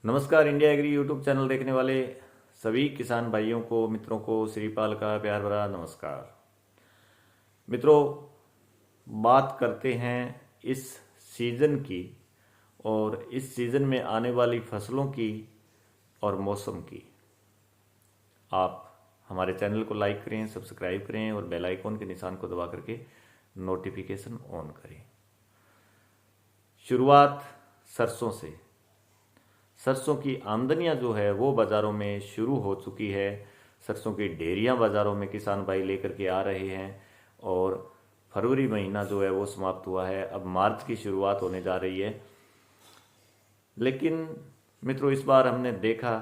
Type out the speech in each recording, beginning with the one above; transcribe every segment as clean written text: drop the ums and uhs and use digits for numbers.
नमस्कार। India agree YouTube channel देखने वाले सभी किसान भाइयों को, मित्रों को श्रीपाल का प्यार भरा नमस्कार। मित्रों, बात करते हैं इस सीज़न की और इस सीज़न में आने वाली फसलों की और मौसम की। आप हमारे चैनल को लाइक करें, सब्सक्राइब करें और बेल आइकॉन के निशान को दबा करके नोटिफिकेशन ऑन करें। शुरुआत सरसों से। सरसों की आमदनियां जो है वो बाज़ारों में शुरू हो चुकी है। सरसों की ढेरियां बाज़ारों में किसान भाई लेकर के आ रहे हैं और फरवरी महीना जो है वो समाप्त हुआ है। अब मार्च की शुरुआत होने जा रही है। लेकिन मित्रों, इस बार हमने देखा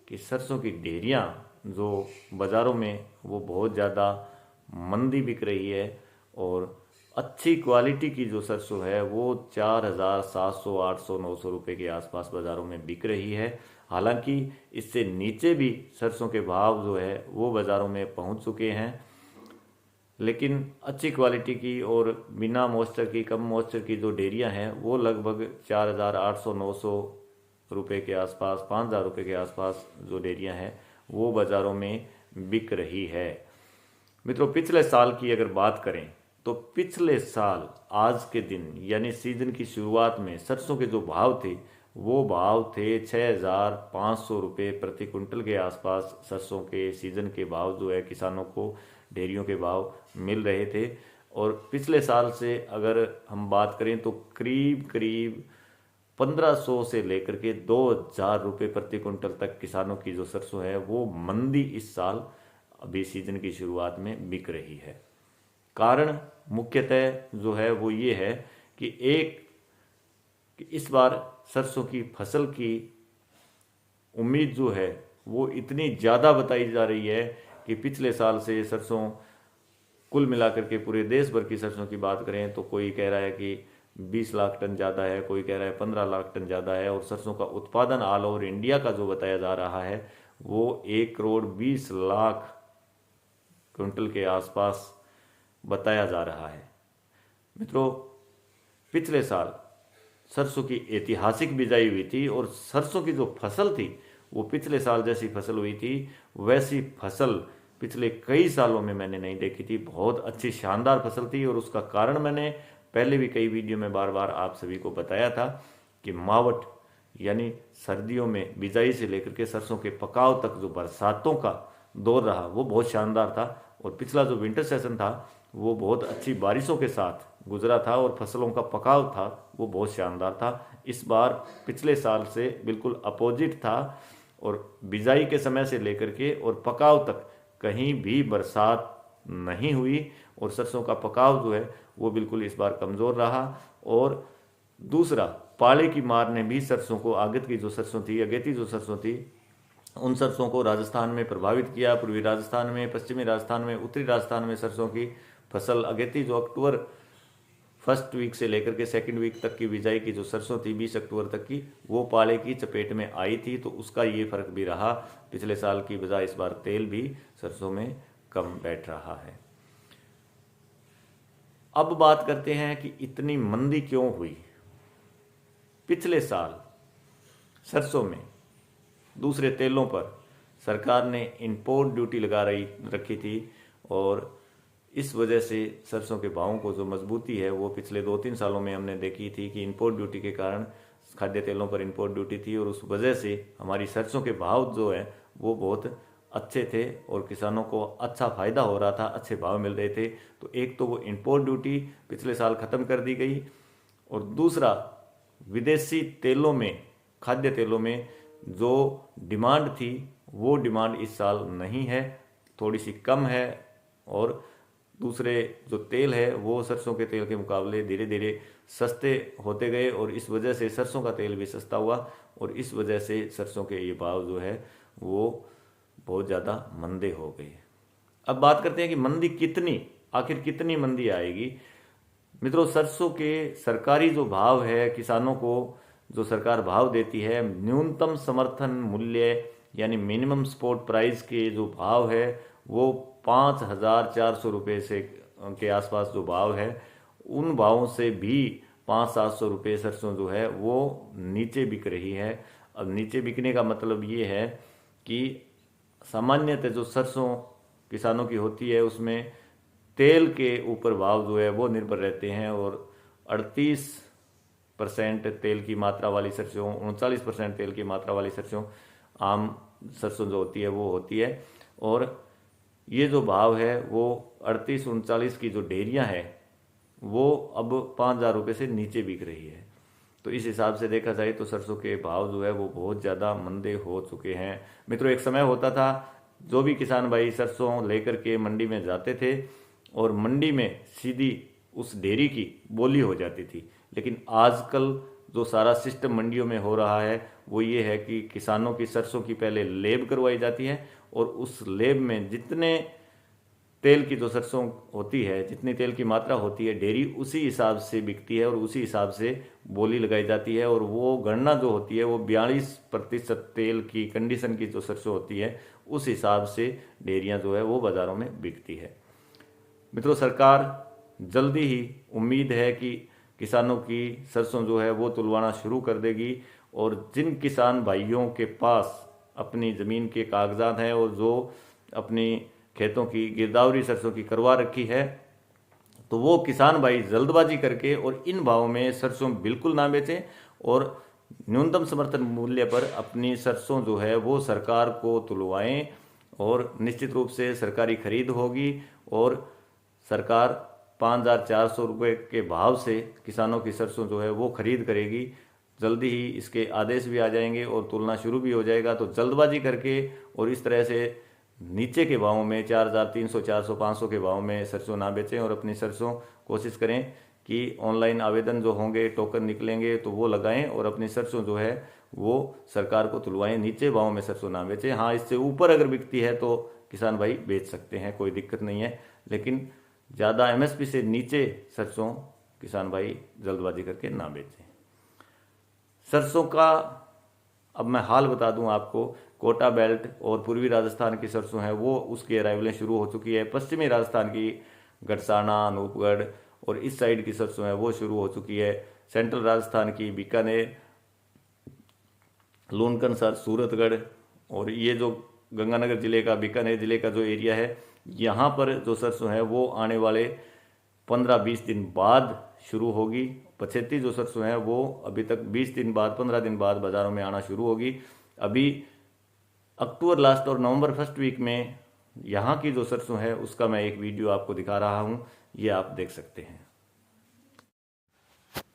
कि सरसों की ढेरियां जो बाज़ारों में वो बहुत ज़्यादा मंदी बिक रही है और अच्छी क्वालिटी की जो सरसों है वो 4,700, 800, 900 रुपये के आसपास बाज़ारों में बिक रही है। हालांकि इससे नीचे भी सरसों के भाव जो है वो बाज़ारों में पहुंच चुके हैं, लेकिन अच्छी क्वालिटी की और बिना मॉइस्चर की, कम मॉइस्चर की जो डेयरियां हैं वो लगभग 4,800, 900 रुपये के आसपास, 5,000 रुपये के आसपास जो डेयरियां हैं वो बाज़ारों में बिक रही है। मित्रों, पिछले साल की अगर बात करें तो पिछले साल आज के दिन यानी सीजन की शुरुआत में सरसों के जो भाव थे वो भाव थे 6,500 रुपये प्रति कुंटल के आसपास। सरसों के सीजन के भाव जो है किसानों को डेयरियों के भाव मिल रहे थे। और पिछले साल से अगर हम बात करें तो करीब करीब 1,500 से लेकर के 2,000 रुपये प्रति कुंटल तक किसानों की जो सरसों है वो मंदी इस साल अभी सीजन की शुरुआत में बिक रही है। कारण मुख्यतः जो है वो ये है कि इस बार सरसों की फसल की उम्मीद जो है वो इतनी ज़्यादा बताई जा रही है कि पिछले साल से सरसों कुल मिलाकर के पूरे देश भर की सरसों की बात करें तो कोई कह रहा है कि 20 लाख टन ज़्यादा है, कोई कह रहा है 15 लाख टन ज़्यादा है। और सरसों का उत्पादन ऑल ओवर इंडिया का जो बताया जा रहा है वो 1,20,00,000 क्विंटल के आसपास बताया जा रहा है। मित्रों, पिछले साल सरसों की ऐतिहासिक बिजाई हुई थी और सरसों की जो फसल थी वो पिछले साल जैसी फसल हुई थी वैसी फसल पिछले कई सालों में मैंने नहीं देखी थी। बहुत अच्छी शानदार फसल थी और उसका कारण मैंने पहले भी कई वीडियो में बार बार आप सभी को बताया था कि मावट यानी सर्दियों में बिजाई से लेकर के सरसों के पकाव तक जो बरसातों का दौर रहा वो बहुत शानदार था। और पिछला जो विंटर सेशन था वो बहुत अच्छी बारिशों के साथ गुजरा था और फसलों का पकाव था वो बहुत शानदार था। इस बार पिछले साल से बिल्कुल अपोजिट था और बिजाई के समय से लेकर के और पकाव तक कहीं भी बरसात नहीं हुई और सरसों का पकाव जो है वो बिल्कुल इस बार कमज़ोर रहा। और दूसरा, पाले की मार ने भी सरसों को, आगत की जो सरसों थी, अगेती जो सरसों थी, उन सरसों को राजस्थान में प्रभावित किया। पूर्वी राजस्थान में, पश्चिमी राजस्थान में, उत्तरी राजस्थान में सरसों की फसल अगेती जो अक्टूबर फर्स्ट वीक से लेकर के सेकंड वीक तक की बिजाई की जो सरसों थी 20 अक्टूबर तक की, वो पाले की चपेट में आई थी। तो उसका ये फर्क भी रहा। पिछले साल की बजाय इस बार तेल भी सरसों में कम बैठ रहा है। अब बात करते हैं कि इतनी मंदी क्यों हुई। पिछले साल सरसों में दूसरे तेलों पर सरकार ने इंपोर्ट ड्यूटी लगा रखी थी और इस वजह से सरसों के भावों को जो मजबूती है वो पिछले 2-3 सालों में हमने देखी थी कि इंपोर्ट ड्यूटी के कारण खाद्य तेलों पर इंपोर्ट ड्यूटी थी और उस वजह से हमारी सरसों के भाव जो है वो बहुत अच्छे थे और किसानों को अच्छा फायदा हो रहा था, अच्छे भाव मिल रहे थे। तो एक तो वो इंपोर्ट ड्यूटी पिछले साल ख़त्म कर दी गई और दूसरा, विदेशी तेलों में, खाद्य तेलों में जो डिमांड थी वो डिमांड इस साल नहीं है, थोड़ी सी कम है। और दूसरे जो तेल है वो सरसों के तेल के मुकाबले धीरे धीरे सस्ते होते गए और इस वजह से सरसों का तेल भी सस्ता हुआ और इस वजह से सरसों के ये भाव जो है वो बहुत ज़्यादा मंदे हो गए। अब बात करते हैं कि मंदी कितनी, आखिर कितनी मंदी आएगी। मित्रों, सरसों के सरकारी जो भाव है, किसानों को जो सरकार भाव देती है, न्यूनतम समर्थन मूल्य यानी मिनिमम सपोर्ट प्राइस के जो भाव है वो 5,400 रुपये से के आसपास जो भाव है, उन भावों से भी 500-700 रुपये सरसों जो है वो नीचे बिक रही है। अब नीचे बिकने का मतलब ये है कि सामान्यतः जो सरसों किसानों की होती है उसमें तेल के ऊपर भाव जो है वो निर्भर रहते हैं, और 38% तेल की मात्रा वाली सरसों, 39% तेल की मात्रा वाली सरसों, आम सरसों जो होती है वो होती है। और ये जो भाव है वो 38-39 की जो डेयरियाँ हैं वो अब 5,000 रुपये से नीचे बिक रही है। तो इस हिसाब से देखा जाए तो सरसों के भाव जो है वो बहुत ज़्यादा मंदे हो चुके हैं। मित्रों, एक समय होता था जो भी किसान भाई सरसों लेकर के मंडी में जाते थे और मंडी में सीधी उस डेयरी की बोली हो जाती थी, लेकिन आजकल जो सारा सिस्टम मंडियों में हो रहा है वो ये है कि किसानों की सरसों की पहले लेब करवाई जाती है, और उस लेब में जितने तेल की जो सरसों होती है, जितनी तेल की मात्रा होती है, डेयरी उसी हिसाब से बिकती है और उसी हिसाब से बोली लगाई जाती है। और वो गणना जो होती है वो 42% तेल की कंडीशन की जो सरसों होती है उस हिसाब से डेयरियाँ जो है वो बाज़ारों में बिकती है। मित्रों, सरकार जल्दी ही उम्मीद है कि किसानों की सरसों जो है वो तुलवाना शुरू कर देगी, और जिन किसान भाइयों के पास अपनी ज़मीन के कागजात हैं और जो अपनी खेतों की गिरदावरी सरसों की करवा रखी है, तो वो किसान भाई जल्दबाजी करके और इन भावों में सरसों बिल्कुल ना बेचें, और न्यूनतम समर्थन मूल्य पर अपनी सरसों जो है वो सरकार को तुलवाएं, और निश्चित रूप से सरकारी खरीद होगी और सरकार 5,400 रुपये के भाव से किसानों की सरसों जो है वो खरीद करेगी। जल्दी ही इसके आदेश भी आ जाएंगे और तुलना शुरू भी हो जाएगा। तो जल्दबाजी करके और इस तरह से नीचे के भावों में 4,300, 400, 500 के भाव में सरसों ना बेचें, और अपनी सरसों कोशिश करें कि ऑनलाइन आवेदन जो होंगे, टोकन निकलेंगे तो वो लगाएं और अपनी सरसों जो है वो सरकार को तुलवाएं। नीचे भाव में सरसों ना बेचें। हाँ, इससे ऊपर अगर बिकती है तो किसान भाई बेच सकते हैं, कोई दिक्कत नहीं है, लेकिन ज़्यादा एमएसपी से नीचे सरसों किसान भाई जल्दबाजी करके ना बेचें। सरसों का अब मैं हाल बता दूं आपको, कोटा बेल्ट और पूर्वी राजस्थान की सरसों है वो उसकी अराइवलें शुरू हो चुकी है। पश्चिमी राजस्थान की गढ़साना, अनूपगढ़ और इस साइड की सरसों है वो शुरू हो चुकी है। सेंट्रल राजस्थान की बीकानेर, लूनकनसर, सूरतगढ़ और ये जो गंगानगर जिले का, बीकानेर जिले का जो एरिया है, यहाँ पर जो सरसों है वो आने वाले 15-20 दिन बाद शुरू होगी। पछेती जो सरसों है वो अभी तक 20 दिन बाद, 15 दिन बाद बाज़ारों में आना शुरू होगी। अभी अक्टूबर लास्ट और नवंबर फर्स्ट वीक में यहाँ की जो सरसों है उसका मैं एक वीडियो आपको दिखा रहा हूँ, ये आप देख सकते हैं।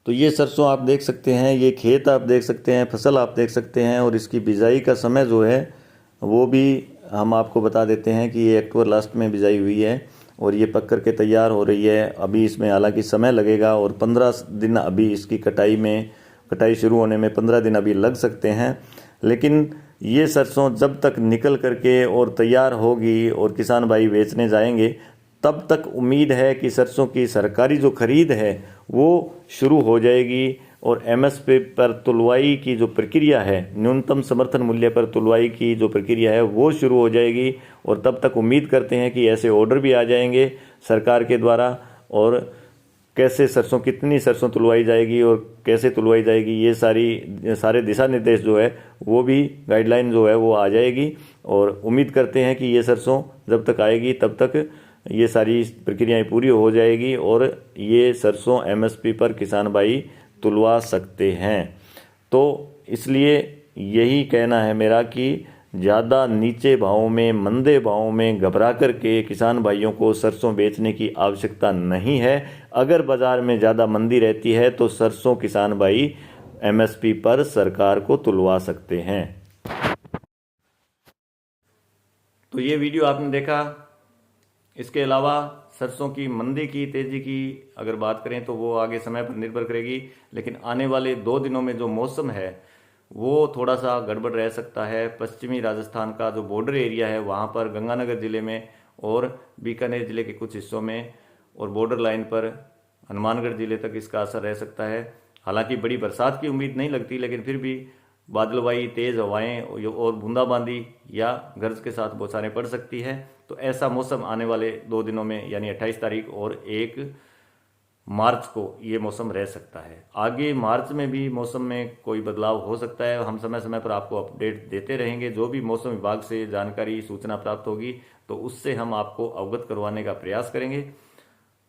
तो ये सरसों आप देख सकते हैं, ये खेत आप देख सकते हैं, फसल आप देख सकते हैं, और इसकी बिजाई का समय जो है वो भी हम आपको बता देते हैं कि ये अक्टूबर लास्ट में बिजाई हुई है और ये पक कर के तैयार हो रही है। अभी इसमें हालांकि समय लगेगा और 15 दिन अभी इसकी कटाई शुरू होने में 15 दिन अभी लग सकते हैं, लेकिन ये सरसों जब तक निकल करके और तैयार होगी और किसान भाई बेचने जाएंगे तब तक उम्मीद है कि सरसों की सरकारी जो खरीद है वो शुरू हो जाएगी, और एमएसपी पर तुलवाई की जो प्रक्रिया है, न्यूनतम समर्थन मूल्य पर तुलवाई की जो प्रक्रिया है वो शुरू हो जाएगी। और तब तक उम्मीद करते हैं कि ऐसे ऑर्डर भी आ जाएंगे सरकार के द्वारा, और कैसे सरसों, कितनी सरसों तुलवाई जाएगी और कैसे तुलवाई जाएगी, ये सारे दिशा निर्देश जो है वो भी, गाइडलाइन जो है वो आ जाएगी। और उम्मीद करते हैं कि ये सरसों जब तक आएगी तब तक ये सारी प्रक्रियाएं पूरी हो जाएगी और ये सरसों एमएसपी पर किसान भाई तुलवा सकते हैं। तो इसलिए यही कहना है मेरा कि ज़्यादा नीचे भावों में, मंदे भावों में घबरा करके किसान भाइयों को सरसों बेचने की आवश्यकता नहीं है। अगर बाज़ार में ज़्यादा मंदी रहती है तो सरसों किसान भाई एमएसपी पर सरकार को तुलवा सकते हैं। तो ये वीडियो आपने देखा। इसके अलावा सरसों की मंदी की, तेजी की अगर बात करें तो वो आगे समय पर निर्भर करेगी, लेकिन आने वाले 2 दिनों में जो मौसम है वो थोड़ा सा गड़बड़ रह सकता है। पश्चिमी राजस्थान का जो बॉर्डर एरिया है वहाँ पर, गंगानगर जिले में और बीकानेर जिले के कुछ हिस्सों में, और बॉर्डर लाइन पर हनुमानगढ़ जिले तक इसका असर रह सकता है। हालांकि बड़ी बरसात की उम्मीद नहीं लगती, लेकिन फिर भी बादलवाई, तेज़ हवाएं और बूंदाबांदी या गरज के साथ बौछारें पड़ सकती है। तो ऐसा मौसम आने वाले 2 दिनों में, यानी 28 तारीख और 1 मार्च को ये मौसम रह सकता है। आगे मार्च में भी मौसम में कोई बदलाव हो सकता है। हम समय समय पर आपको अपडेट देते रहेंगे। जो भी मौसम विभाग से जानकारी सूचना प्राप्त होगी तो उससे हम आपको अवगत करवाने का प्रयास करेंगे।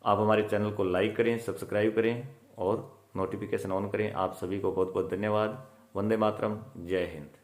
आप हमारे चैनल को लाइक करें, सब्सक्राइब करें और नोटिफिकेशन ऑन करें। आप सभी को बहुत बहुत धन्यवाद। वंदे मातरम। जय हिंद।